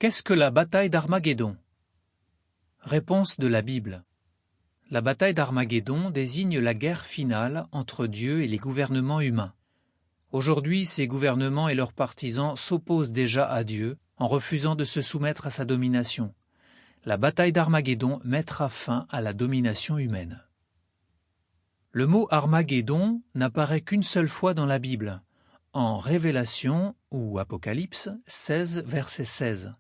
Qu'est-ce que la bataille d'Armageddon? Réponse de la Bible. La bataille d'Armageddon désigne la guerre finale entre Dieu et les gouvernements humains. Aujourd'hui, ces gouvernements et leurs partisans s'opposent déjà à Dieu en refusant de se soumettre à sa domination. La bataille d'Armageddon mettra fin à la domination humaine. Le mot Armageddon n'apparaît qu'une seule fois dans la Bible, en Révélation ou Apocalypse 16, verset 16.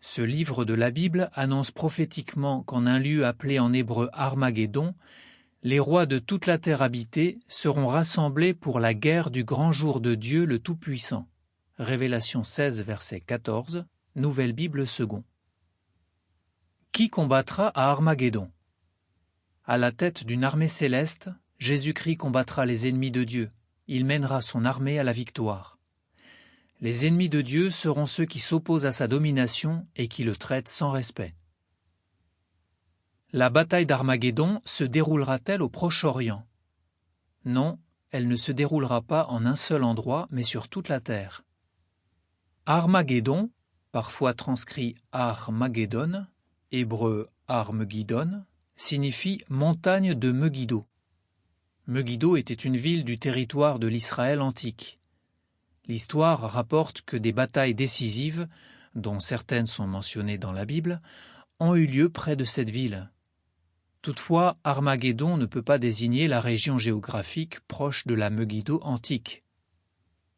Ce livre de la Bible annonce prophétiquement qu'en un lieu appelé en hébreu Armageddon, les rois de toute la terre habitée seront rassemblés pour la guerre du grand jour de Dieu le Tout-Puissant. Révélation 16, verset 14, Nouvelle Bible second. Qui combattra à Armageddon? À la tête d'une armée céleste, Jésus-Christ combattra les ennemis de Dieu. Il mènera son armée à la victoire. Les ennemis de Dieu seront ceux qui s'opposent à sa domination et qui le traitent sans respect. La bataille d'Armageddon se déroulera-t-elle au Proche-Orient? Non, elle ne se déroulera pas en un seul endroit, mais sur toute la terre. Armageddon, parfois transcrit Armageddon, hébreu Armegidon, signifie montagne de Megiddo. Megiddo était une ville du territoire de l'Israël antique. L'histoire rapporte que des batailles décisives, dont certaines sont mentionnées dans la Bible, ont eu lieu près de cette ville. Toutefois, Armageddon ne peut pas désigner la région géographique proche de la Megiddo antique.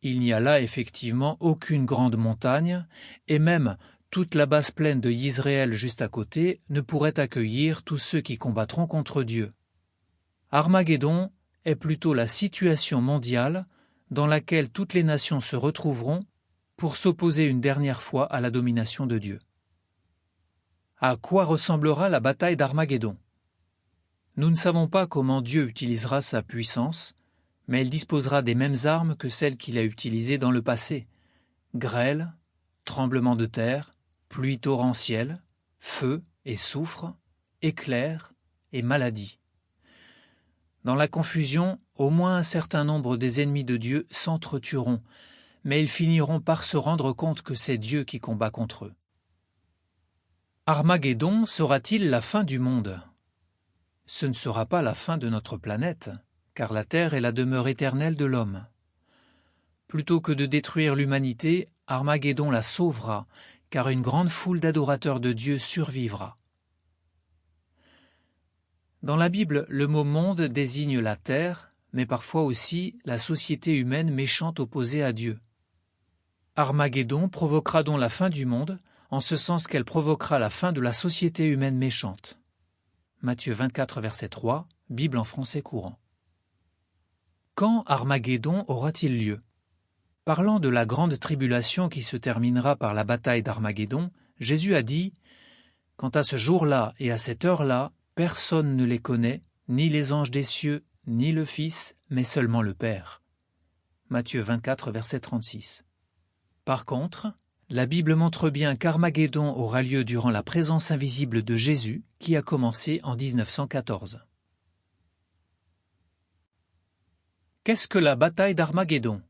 Il n'y a là effectivement aucune grande montagne, et même toute la basse plaine de Yisraël juste à côté ne pourrait accueillir tous ceux qui combattront contre Dieu. Armageddon est plutôt la situation mondiale dans laquelle toutes les nations se retrouveront pour s'opposer une dernière fois à la domination de Dieu. À quoi ressemblera la bataille d'Armageddon? Nous ne savons pas comment Dieu utilisera sa puissance, mais il disposera des mêmes armes que celles qu'il a utilisées dans le passé. Grêle, tremblement de terre, pluie torrentielle, feu et soufre, éclairs et maladie. Dans la confusion, au moins un certain nombre des ennemis de Dieu s'entretueront, mais ils finiront par se rendre compte que c'est Dieu qui combat contre eux. Armageddon sera-t-il la fin du monde? Ce ne sera pas la fin de notre planète, car la Terre est la demeure éternelle de l'homme. Plutôt que de détruire l'humanité, Armageddon la sauvera, car une grande foule d'adorateurs de Dieu survivra. Dans la Bible, le mot « monde » désigne la terre, mais parfois aussi la société humaine méchante opposée à Dieu. Armageddon provoquera donc la fin du monde, en ce sens qu'elle provoquera la fin de la société humaine méchante. Matthieu 24, verset 3, Bible en français courant. Quand Armageddon aura-t-il lieu? Parlant de la grande tribulation qui se terminera par la bataille d'Armageddon, Jésus a dit « Quant à ce jour-là et à cette heure-là, personne ne les connaît, ni les anges des cieux, ni le Fils, mais seulement le Père. » Matthieu 24, verset 36. Par contre, la Bible montre bien qu'Armageddon aura lieu durant la présence invisible de Jésus, qui a commencé en 1914. Qu'est-ce que la bataille d'Armageddon?